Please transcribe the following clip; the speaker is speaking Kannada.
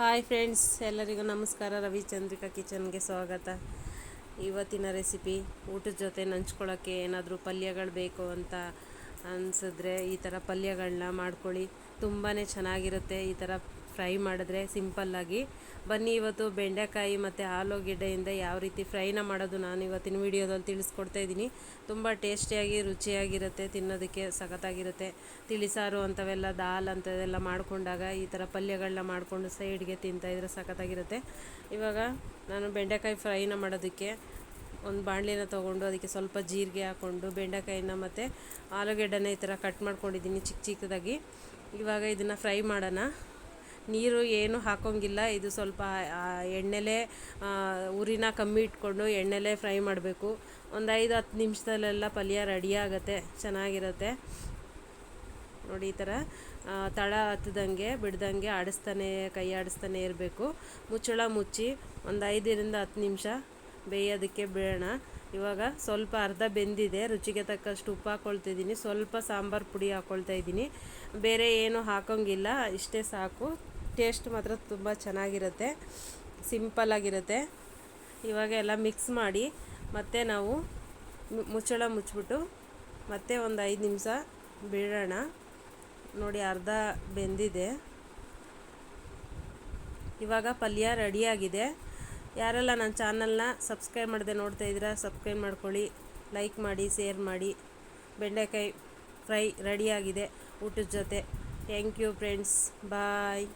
ಹಾಯ್ ಫ್ರೆಂಡ್ಸ್, ಎಲ್ಲರಿಗೂ ನಮಸ್ಕಾರ. ರವಿಚಂದ್ರಿಕಾ ಕಿಚನ್ಗೆ ಸ್ವಾಗತ. ಇವತ್ತಿನ ರೆಸಿಪಿ ಊಟದ ಜೊತೆ ನಂಚ್ಕೊಳ್ಳೋಕ್ಕೆ ಏನಾದರೂ ಪಲ್ಯಗಳು ಬೇಕು ಅಂತ ಅನಿಸಿದ್ರೆ ಈ ಥರ ಪಲ್ಯಗಳನ್ನ ಮಾಡ್ಕೊಳ್ಳಿ. ತುಂಬಾ ಚೆನ್ನಾಗಿರುತ್ತೆ ಈ ಥರ ಫ್ರೈ ಮಾಡಿದ್ರೆ ಸಿಂಪಲ್ಲಾಗಿ. ಬನ್ನಿ ಇವತ್ತು ಬೆಂಡೆಕಾಯಿ ಮತ್ತು ಆಲೂಗೆಡ್ಡೆಯಿಂದ ಯಾವ ರೀತಿ ಫ್ರೈನ ಮಾಡೋದು ನಾನು ಇವತ್ತಿನ ವೀಡಿಯೋದಲ್ಲಿ ತಿಳಿಸ್ಕೊಡ್ತಾ ಇದ್ದೀನಿ. ತುಂಬ ಟೇಸ್ಟಿಯಾಗಿ ರುಚಿಯಾಗಿರುತ್ತೆ, ತಿನ್ನೋದಕ್ಕೆ ಸಖತ್ತಾಗಿರುತ್ತೆ. ತಿಳಿಸಾರು ಅಂಥವೆಲ್ಲ ದಾಲ್ ಅಂಥದ್ದೆಲ್ಲ ಮಾಡಿಕೊಂಡಾಗ ಈ ಥರ ಪಲ್ಯಗಳನ್ನ ಮಾಡಿಕೊಂಡು ಸೈಡ್ಗೆ ತಿಂತಾಯಿದ್ರೆ ಸಖತ್ತಾಗಿರುತ್ತೆ. ಇವಾಗ ನಾನು ಬೆಂಡೆಕಾಯಿ ಫ್ರೈನ ಮಾಡೋದಕ್ಕೆ ಒಂದು ಬಾಣಲಿನ ತೊಗೊಂಡು ಅದಕ್ಕೆ ಸ್ವಲ್ಪ ಜೀರಿಗೆ ಹಾಕ್ಕೊಂಡು ಬೆಂಡೆಕಾಯಿನ ಮತ್ತು ಆಲೂಗೆಡ್ಡೆನ ಈ ಥರ ಕಟ್ ಮಾಡ್ಕೊಂಡಿದ್ದೀನಿ ಚಿಕ್ಕ ಚಿಕ್ಕದಾಗಿ. ಇವಾಗ ಇದನ್ನು ಫ್ರೈ ಮಾಡೋಣ. ನೀರು ಏನು ಹಾಕೋಂಗಿಲ್ಲ, ಇದು ಸ್ವಲ್ಪ ಎಣ್ಣೆಲೇ ಉರಿನ ಕಮ್ಮಿ ಇಟ್ಕೊಂಡು ಎಣ್ಣೆಲೇ ಫ್ರೈ ಮಾಡಬೇಕು. ಒಂದು 5-10 ನಿಮಿಷದಲ್ಲೆಲ್ಲ ಪಲ್ಯ ರೆಡಿ ಆಗುತ್ತೆ, ಚೆನ್ನಾಗಿರುತ್ತೆ. ನೋಡಿ ಈ ಥರ ತಳ ಹತ್ತದಂಗೆ ಬಿಡ್ದಂಗೆ ಕೈ ಆಡಿಸ್ತಾನೆ ಇರಬೇಕು. ಮುಚ್ಚಳ ಮುಚ್ಚಿ ಒಂದು 5-10 ನಿಮಿಷ ಬೇಯೋದಕ್ಕೆ ಬಿಡೋಣ. ಇವಾಗ ಸ್ವಲ್ಪ ಅರ್ಧ ಬೆಂದಿದೆ, ರುಚಿಗೆ ತಕ್ಕಷ್ಟು ಉಪ್ಪು ಹಾಕ್ಕೊಳ್ತಿದ್ದೀನಿ, ಸ್ವಲ್ಪ ಸಾಂಬಾರು ಪುಡಿ ಹಾಕ್ಕೊಳ್ತಾ ಇದ್ದೀನಿ. ಬೇರೆ ಏನು ಹಾಕೋಂಗಿಲ್ಲ, ಇಷ್ಟೇ ಸಾಕು. ಟೇಸ್ಟ್ ಮಾತ್ರ ತುಂಬ ಚೆನ್ನಾಗಿರುತ್ತೆ, ಸಿಂಪಲ್ಲಾಗಿರುತ್ತೆ. ಇವಾಗ ಎಲ್ಲ ಮಿಕ್ಸ್ ಮಾಡಿ ಮತ್ತೆ ನಾವು ಮುಚ್ಚಳ ಮುಚ್ಚಿಬಿಟ್ಟು ಮತ್ತೆ ಒಂದು 5 ನಿಮಿಷ ಬಿಡೋಣ. ನೋಡಿ ಅರ್ಧ ಬೆಂದಿದೆ. ಇವಾಗ ಪಲ್ಯ ರೆಡಿಯಾಗಿದೆ. ಯಾರೆಲ್ಲ ನನ್ನ ಚಾನಲ್ನ ಸಬ್ಸ್ಕ್ರೈಬ್ ಮಾಡದೆ ನೋಡ್ತಾ ಇದ್ದೀರಾ ಸಬ್ಸ್ಕ್ರೈಬ್ ಮಾಡ್ಕೊಳ್ಳಿ, ಲೈಕ್ ಮಾಡಿ, ಶೇರ್ ಮಾಡಿ. ಬೆಂಡೆಕಾಯಿ ಫ್ರೈ ರೆಡಿಯಾಗಿದೆ ಊಟದ ಜೊತೆ. Thank you friends, bye.